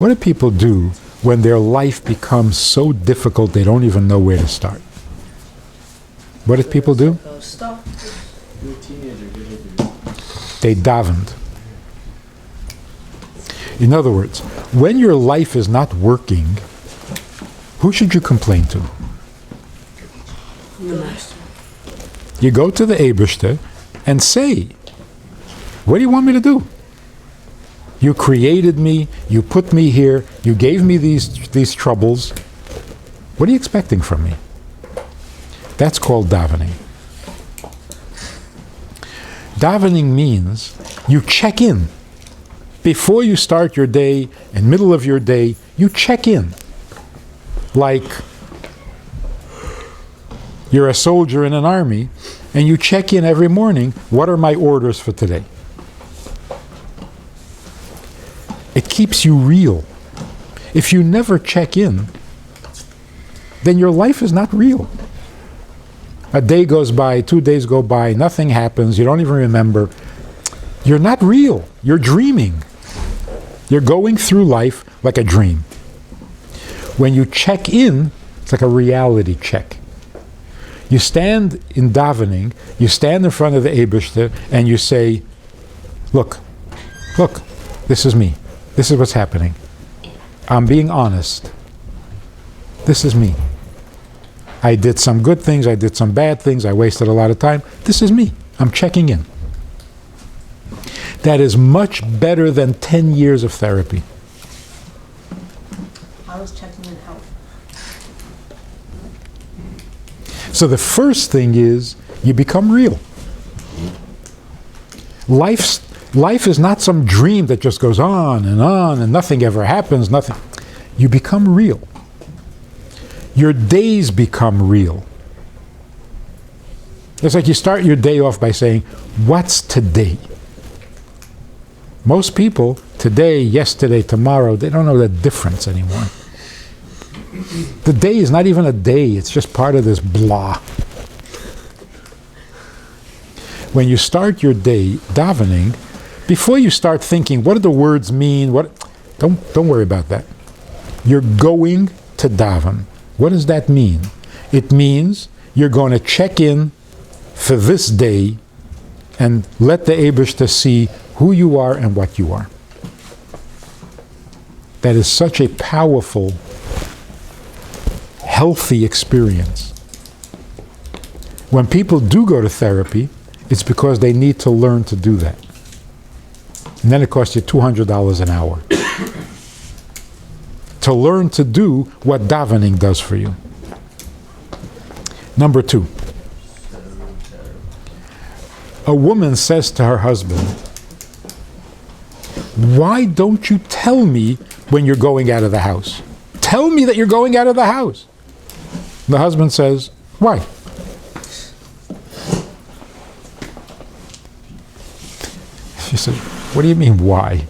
What do people do when their life becomes so difficult they don't even know where to start? What did people do? They davened. In other words, when your life is not working, who should you complain to? The master. You go to the Eibishter and say, what do you want me to do? You created me, you put me here, you gave me these troubles. What are you expecting from me? That's called davening. Davening means you check in. Before you start your day, in middle of your day, you check in. Like you're a soldier in an army, and you check in every morning, what are my orders for today? It keeps you real. If you never check in, then your life is not real. A day goes by, 2 days go by, nothing happens, you don't even remember. You're not real. You're dreaming. You're going through life like a dream. When you check in, it's like a reality check. You stand in davening, you stand in front of the Eibishter, and you say, look, this is me. This is what's happening. I'm being honest. This is me. I did some good things, I did some bad things, I wasted a lot of time. This is me. I'm checking in. That is much better than 10 years of therapy. How does checking in help? So the first thing is you become real. Life is not some dream that just goes on and nothing ever happens, nothing. You become real. Your days become real. It's like you start your day off by saying, what's today? Most people, today, yesterday, tomorrow, they don't know the difference anymore. The day is not even a day, it's just part of this blah. When you start your day davening, before you start thinking, what do the words mean? Don't worry about that. You're going to daven. What does that mean? It means you're going to check in for this day and let the Eibishter see who you are and what you are. That is such a powerful, healthy experience. When people do go to therapy, it's because they need to learn to do that. And then it costs you $200 an hour to learn to do what davening does for you. Number 2. A woman says to her husband, why don't you tell me when you're going out of the house? Tell me that you're going out of the house. The husband says, why? She says, what do you mean, why?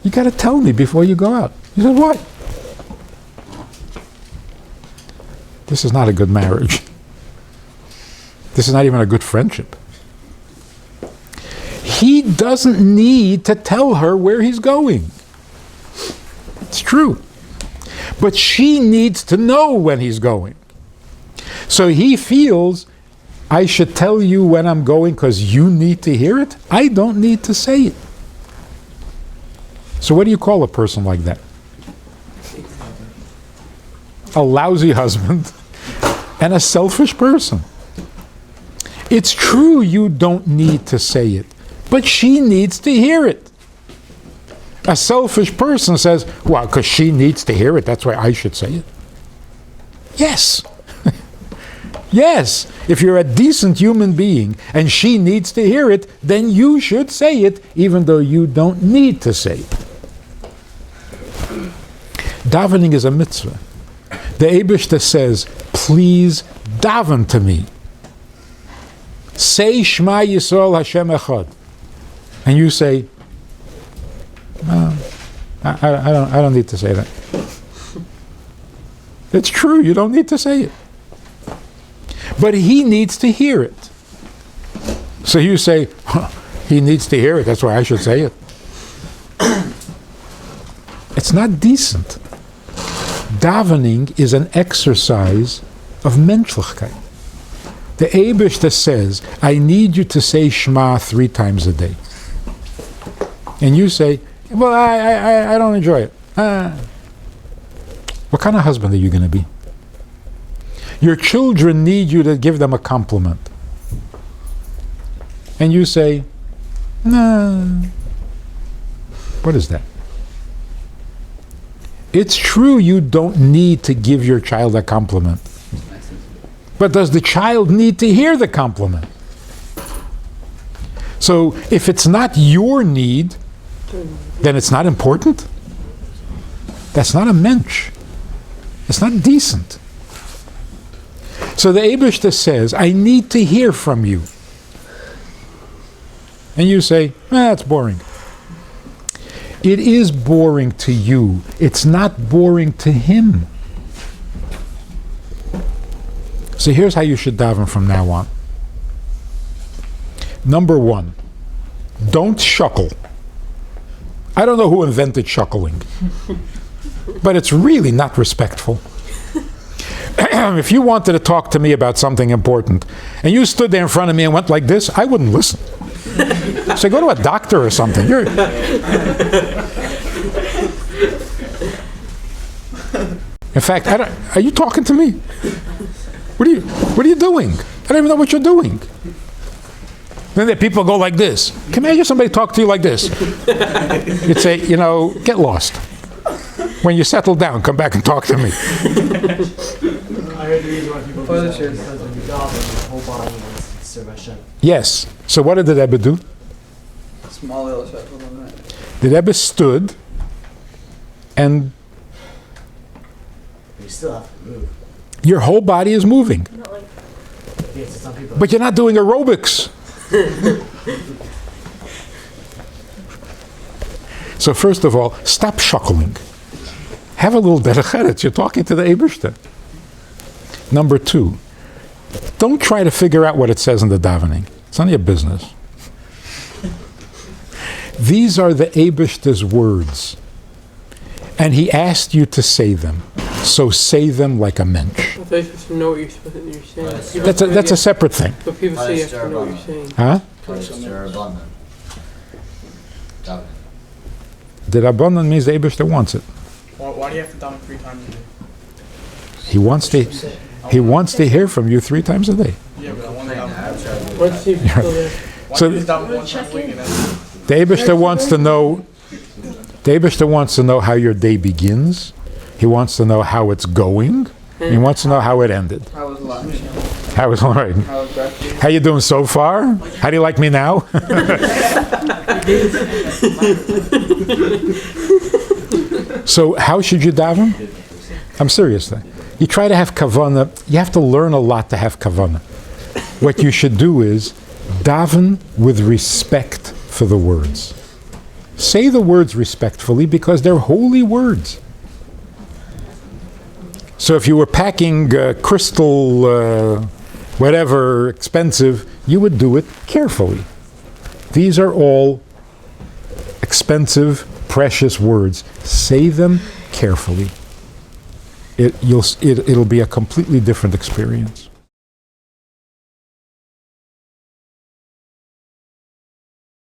You got to tell me before you go out. He said, why? This is not a good marriage. This is not even a good friendship. He doesn't need to tell her where he's going. It's true. But she needs to know when he's going. So he feels, I should tell you when I'm going because you need to hear it? I don't need to say it. So what do you call a person like that? A lousy husband and a selfish person. It's true you don't need to say it, but she needs to hear it. A selfish person says, well, because she needs to hear it, that's why I should say it. Yes. Yes. If you're a decent human being and she needs to hear it, then you should say it, even though you don't need to say it. Davening is a mitzvah. The Eibishter says, please daven to me. Say Shema Yisrael Hashem Echad. And you say, no, I don't need to say that. It's true, you don't need to say it. But he needs to hear it. So you say, he needs to hear it, that's why I should say it. It's not decent. Davening is an exercise of menschlichkeit. The Eibishter says, I need you to say Shema 3 times a day. And you say, well, I don't enjoy it. What kind of husband are you going to be? Your children need you to give them a compliment. And you say, nah. What is that? It's true you don't need to give your child a compliment. But does the child need to hear the compliment? So if it's not your need, then it's not important. That's not a mensch. It's not decent. So the Eibishter says, I need to hear from you. And you say, that's boring. It is boring to you. It's not boring to him. So here's how you should daven from now on. Number 1, don't shuckle. I don't know who invented shuckling, but it's really not respectful. If you wanted to talk to me about something important, and you stood there in front of me and went like this, I wouldn't listen. So go to a doctor or something. In fact, are you talking to me? What are you doing? I don't even know what you're doing. Then the people go like this. Can I hear somebody talk to you like this? You'd say, get lost. When you settle down, come back and talk to me. I heard the reason why people do that is because when you daven, your whole body wants to serve Hashem. Yes. So what did the Rebbe do? Small illustration. The Rebbe stood and You still have to move. your whole body is moving. Yes, some people. But you're not doing aerobics. So first of all, stop shuckling. Have a little derech. You're talking to the Eibishter. Number 2, don't try to figure out what it says in the davening. It's none of your business. These are the Eibishter's words. And he asked you to say them. So say them like a mensch. I thought you supposed to know what you're saying. That's a separate thing. But people say you have to know what you're saying. Huh? The Rabbanan means the Eibishter wants it. Why do you have to daven 3 times a day? He wants to hear from you 3 times a day. Yeah, but I want to daven. Let's see if it's still there. Why So do you just daven 1 time a week and then... the Eibishter wants to know. The Eibishter wants to know how your day begins. He wants to know how it's going. He wants to know how it ended. How was lunch? How was all right? How was breakfast? How you doing so far? How do you like me now? So how should you daven? I'm serious. You try to have kavanah. You have to learn a lot to have kavanah. What you should do is daven with respect for the words. Say the words respectfully because they're holy words. So if you were packing crystal, whatever, expensive, you would do it carefully. These are all expensive, precious words. Say them carefully. It'll be a completely different experience.